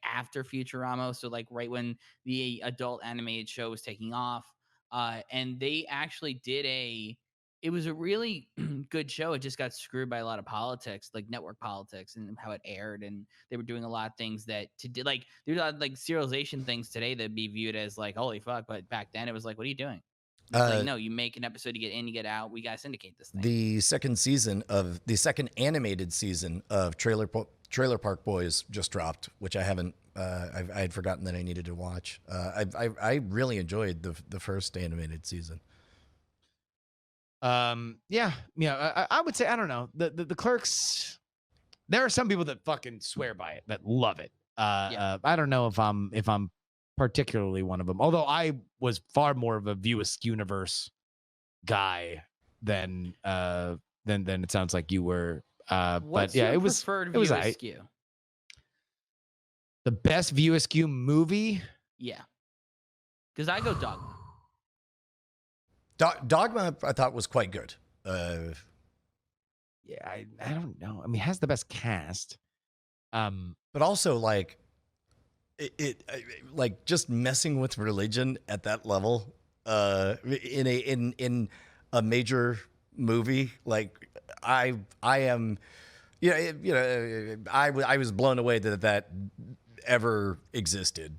after Futurama, so like right when the adult animated show was taking off. And they actually did it was a really good show. It just got screwed by a lot of politics, like network politics and how it aired. And they were doing a lot of things that like there's a lot of, like, serialization things today that'd be viewed as like, holy fuck. But back then it was like, what are you doing? It's like, no, you make an episode, you get in, you get out. We got to syndicate this thing. The second animated season of Trailer Park Boys just dropped, which I haven't. I had forgotten that I needed to watch. I really enjoyed the first animated season. Yeah. I would say, I don't know, the Clerks. There are some people that fucking swear by it, that love it. Yeah. I don't know if I'm particularly one of them. Although I was far more of a View Askewniverse guy than it sounds like you were. What's but yeah, your it was preferred it was view aight. askew? The best View Askew movie. Yeah, because I go Dogma. Dogma, I thought, was quite good. Yeah, I don't know. I mean, it has the best cast. But also like like just messing with religion at that level in a major movie. Like I am Yeah, I was blown away that that ever existed.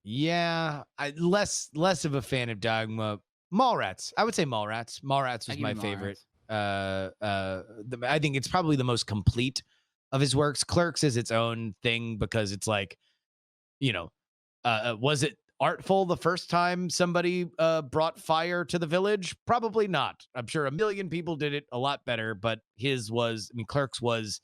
Yeah, less of a fan of Dogma. Mallrats, I would say Mallrats. Mallrats I was give my you favorite. Mallrats. I think it's probably the most complete of his works. Clerks is its own thing because it's like, you know, was it artful the first time somebody brought fire to the village? Probably not. I'm sure a million people did it a lot better, but his was, I mean, Clerks was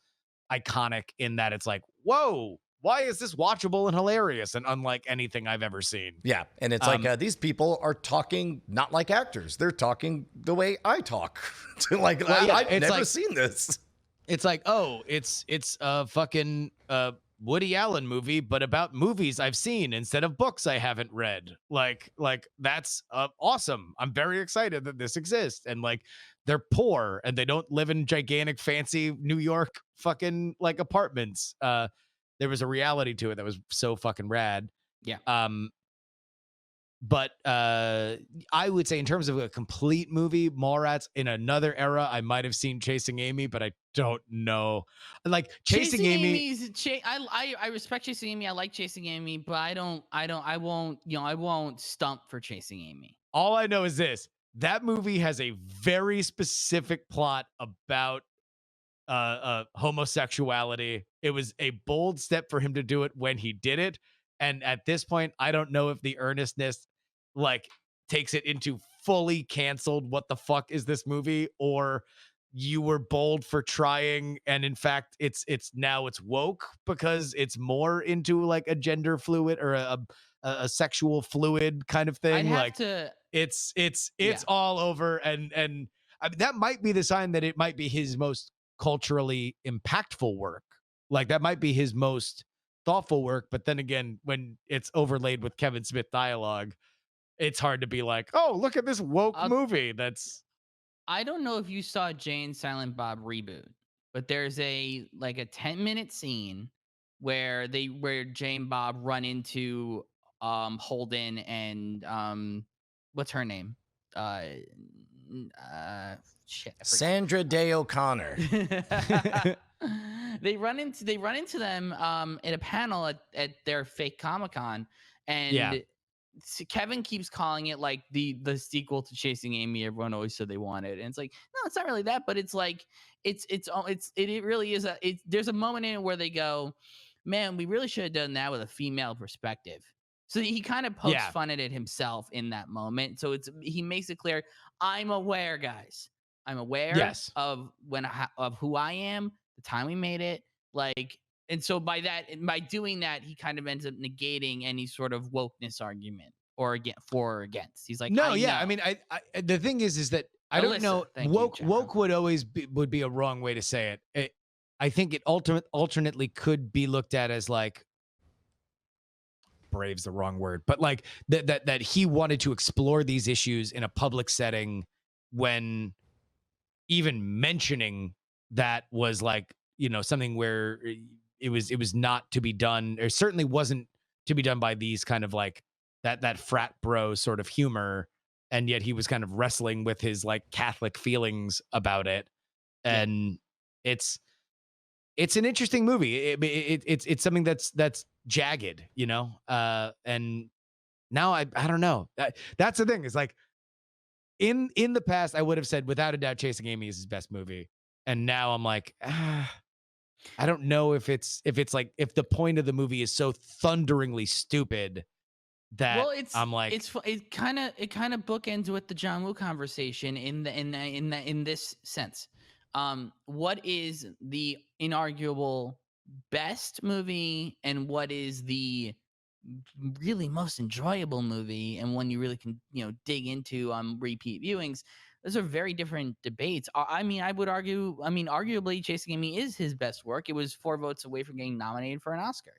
iconic in that it's like, whoa, why is this watchable and hilarious and unlike anything I've ever seen? Yeah, and it's Um, like these people are talking not like actors; they're talking the way I talk. Like Well, yeah, I've it's never like- seen this. It's like, oh, it's a fucking Woody Allen movie, but about movies I've seen instead of books I haven't read. Like that's awesome. I'm very excited that this exists. And like, they're poor and they don't live in gigantic, fancy New York fucking like apartments. There was a reality to it that was so fucking rad. Yeah. But I would say in terms of a complete movie, Mallrats. In another era, I might have seen Chasing Amy, but I don't know. Like Chasing Amy, I respect Chasing Amy. I like Chasing Amy, but I won't stump for Chasing Amy. all I know is this: that movie has a very specific plot about homosexuality. It was a bold step for him to do it when he did it, and at this point, I don't know if the earnestness like takes it into fully canceled. What the fuck is this movie? Or you were bold for trying, and in fact, it's now it's woke because it's more into like a gender fluid or a sexual fluid kind of thing. I'd have Like to. it's Yeah. all over, and I mean, that might be the sign that it might be his most culturally impactful work. Like that might be his most thoughtful work. But then again, when it's overlaid with Kevin Smith dialogue, it's hard to be like, oh, look at this woke movie. That's I don't know if you saw Jay and Silent Bob reboot, but there's a 10-minute scene where Jay and Bob run into Holden and what's her name? Shit. I forgot. Sandra Day O'Connor. They run into them in a panel at their fake Comic-Con, and Yeah. Kevin keeps calling it like the sequel to Chasing Amy everyone always said they wanted, and it's like, no, it's not really that, but it's like it really is there's a moment in it where they go, man, we really should have done that with a female perspective. So he kind of pokes fun at it himself in that moment. So he makes it clear, I'm aware, guys. I'm aware of of who I am, the time we made it, like, and so by doing that, he kind of ends up negating any sort of wokeness argument or for or against. He's like, no, yeah. know. I mean, I the thing is that I don't Alyssa, know. thank you, Woke General. woke would always would be a wrong way to say it. I think it alternately could be looked at as like, brave's the wrong word, but like that he wanted to explore these issues in a public setting when even mentioning that was like, you know, something where it was not to be done, or certainly wasn't to be done by these kind of like that frat bro sort of humor, and yet he was kind of wrestling with his like Catholic feelings about it. And it's an interesting movie. It's something that's jagged, you know. And now I don't know. That's the thing. Is like in the past I would have said without a doubt Chasing Amy is his best movie, and now I'm like, I don't know if it's like if the point of the movie is so thunderingly stupid that I'm like, it kind of bookends with the John Woo conversation in this sense. What is the inarguable best movie, and what is the really most enjoyable movie, and one you really can dig into on repeat viewings? Those are very different debates. I mean, I would argue, arguably Chasing Amy is his best work. It was 4 votes away from getting nominated for an Oscar.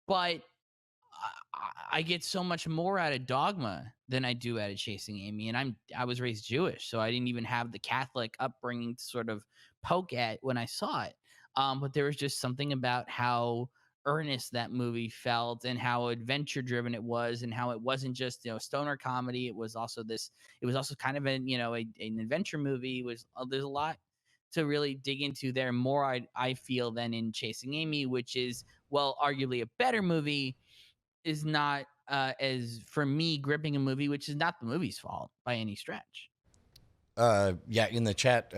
But I get so much more out of Dogma than I do out of Chasing Amy. And I was raised Jewish, so I didn't even have the Catholic upbringing to sort of poke at when I saw it. But there was just something about how earnest that movie felt, and how adventure driven it was, and how it wasn't just stoner comedy. It was also kind of an adventure movie. There's a lot to really dig into there more, I feel, than in Chasing Amy, which is, well, arguably a better movie, is not as, for me, gripping a movie, which is not the movie's fault by any stretch. Yeah, in the chat,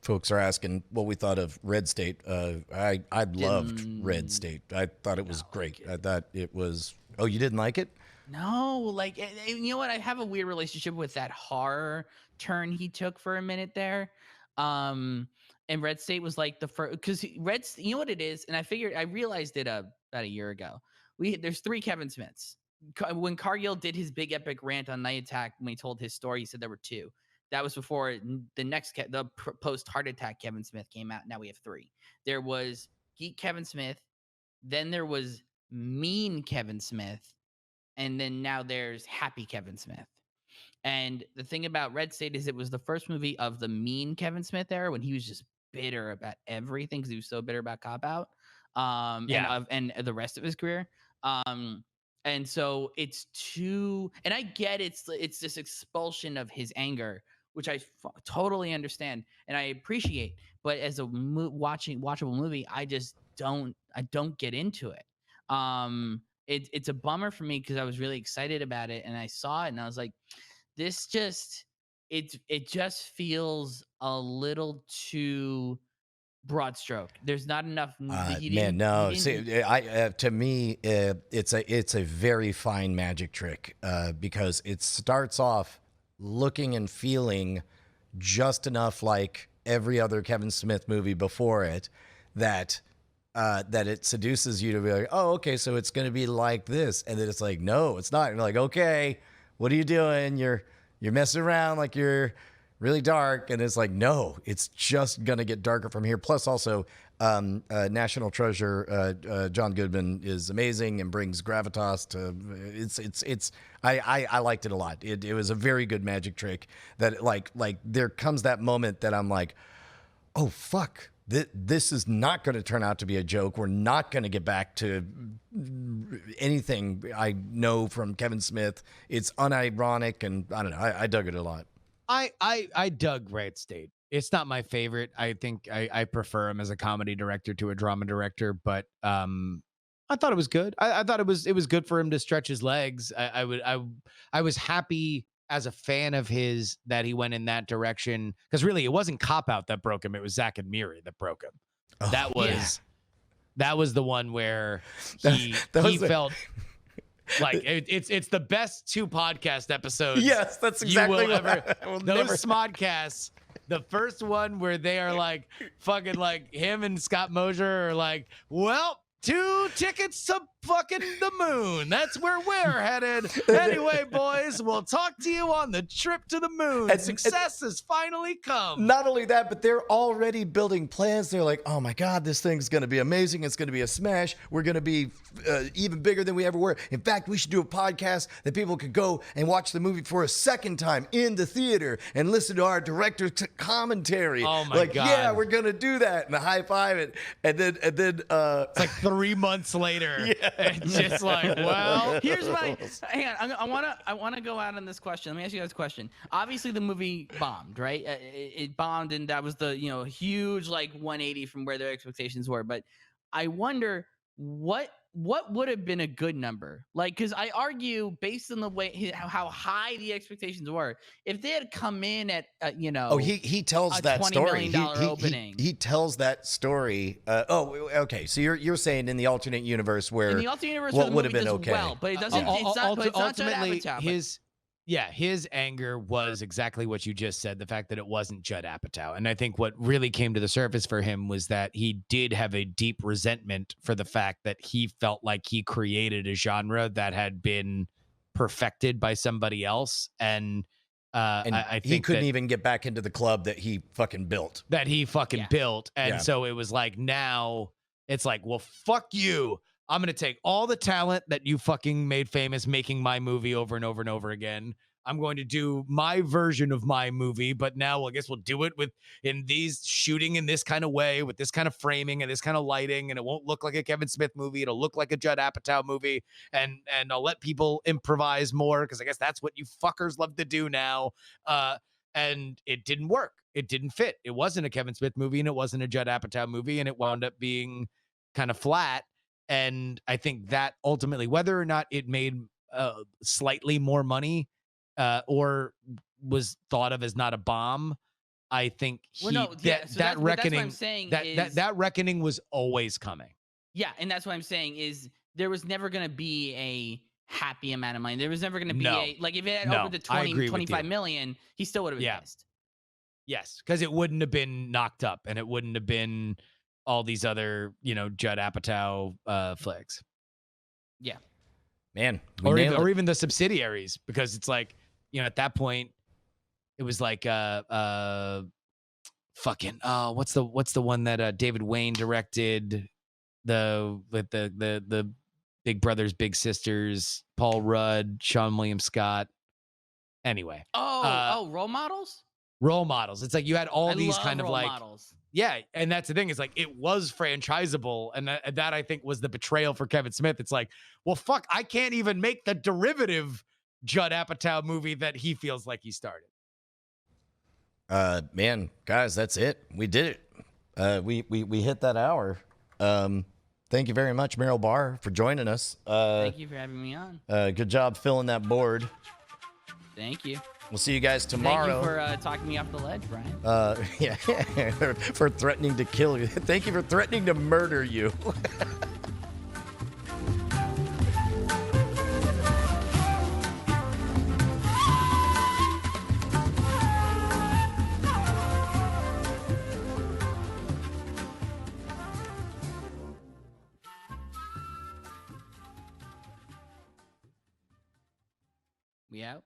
folks are asking what we thought of Red State. I loved Red State. I thought it was great. I thought it was. Oh, you didn't like it? No, like, you know what? I have a weird relationship with that horror turn he took for a minute there. And Red State was like the first, because you know what it is, and I realized it about a year ago. There's 3 Kevin Smiths. When Cargill did his big epic rant on Night Attack, when he told his story, he said there were 2. That was before the post Heart Attack Kevin Smith came out. Now we have 3. There was Geek Kevin Smith, then there was Mean Kevin Smith, and then now there's Happy Kevin Smith. And the thing about Red State is it was the first movie of the Mean Kevin Smith era, when he was just bitter about everything because he was so bitter about Cop Out, and the rest of his career. And so it's and I get it's this expulsion of his anger, which I totally understand and I appreciate. But as a watchable movie, I don't get into it. It's a bummer for me because I was really excited about it and I saw it and I was like, this just it just feels a little too broad stroke. There's not enough. Man, no. See, to me, it's a very fine magic trick because it starts off looking and feeling just enough like every other Kevin Smith movie before it that it seduces you to be like, oh, okay, so it's going to be like this, and then it's like, no, it's not. And you're like, okay, what are you doing? You're messing around like you're really dark, and it's like, no, it's just gonna get darker from here. Plus, also, National Treasure, John Goodman is amazing and brings gravitas to. I liked it a lot. It was a very good magic trick. That like there comes that moment that I'm like, oh fuck, this is not going to turn out to be a joke. We're not going to get back to anything I know from Kevin Smith. It's unironic, and I don't know. I dug it a lot. I dug Red State. It's not my favorite. I think I prefer him as a comedy director to a drama director, but I thought it was good. I thought it was good for him to stretch his legs. I was happy as a fan of his that he went in that direction, because really it wasn't Cop Out that broke him. It was Zack and Miri that broke him. Oh, that was the one where he felt like it's the best 2 podcast episodes. Yes, that's exactly what those Smodcasts. The first one where they are like fucking like him and Scott Mosier are like, well, 2 tickets to fucking the moon. That's where we're headed. Anyway, boys, we'll talk to you on the trip to the moon. And success has finally come. Not only that, but they're already building plans. They're like, oh my God, this thing's going to be amazing. It's going to be a smash. We're going to be even bigger than we ever were. In fact, we should do a podcast that people could go and watch the movie for a second time in the theater and listen to our director's commentary. Oh my God. Yeah, we're going to do that. And high five it. And then it's like 3 months later. Yeah. And just like, well, here's my hang on. I wanna go out on this question. Let me ask you guys a question. Obviously, the movie bombed, right? It bombed, and that was the huge like 180 from where their expectations were. But I wonder what would have been a good number, like, because I argue based on the way how high the expectations were, if they had come in at he tells that $20 story. million opening. He tells that story. Okay, so you're saying in the alternate universe where in the alternate universe what would have been okay, well, but it doesn't. Ultimately, his anger was exactly what you just said, the fact that it wasn't Judd Apatow. And I think what really came to the surface for him was that he did have a deep resentment for the fact that he felt like he created a genre that had been perfected by somebody else. And I think he couldn't even get back into the club that he fucking built. And so it was like, now it's like, well, fuck you. I'm going to take all the talent that you fucking made famous making my movie over and over and over again. I'm going to do my version of my movie, but now I guess we'll do it shooting in this kind of way, with this kind of framing and this kind of lighting, and it won't look like a Kevin Smith movie. It'll look like a Judd Apatow movie, and I'll let people improvise more, because I guess that's what you fuckers love to do now. and it didn't work. It didn't fit. It wasn't a Kevin Smith movie, and it wasn't a Judd Apatow movie, and it wound up being kind of flat. And I think that ultimately, whether or not it made slightly more money or was thought of as not a bomb, I think that reckoning, that reckoning was always coming. Yeah, and that's what I'm saying is there was never going to be a happy amount of money. There was never going to be a, like, if it had opened to 20, 25 million, he still would have been pissed. Yes, because it wouldn't have been Knocked Up, and it wouldn't have been all these other, Judd Apatow flicks. Yeah. Man. Or even the Subsidiaries, because it's like, at that point, it was like fucking what's the one that David Wayne directed, with the Big Brothers Big Sisters, Paul Rudd, Sean William Scott. Anyway. Role Models? Role Models. It's like you had all these kind of like models. Yeah, and that's the thing, is like it was franchisable, and that I think was the betrayal for Kevin Smith. It's like, well, fuck, I can't even make the derivative Judd Apatow movie that he feels like he started. Man, guys, that's it. We did it. We hit that hour. Thank you very much, Meryl Barr, for joining us. Thank you for having me on. Good job filling that board. Thank you. We'll see you guys tomorrow. Thank you for talking me off the ledge, Brian. Yeah, for threatening to kill you. Thank you for threatening to murder you. We out?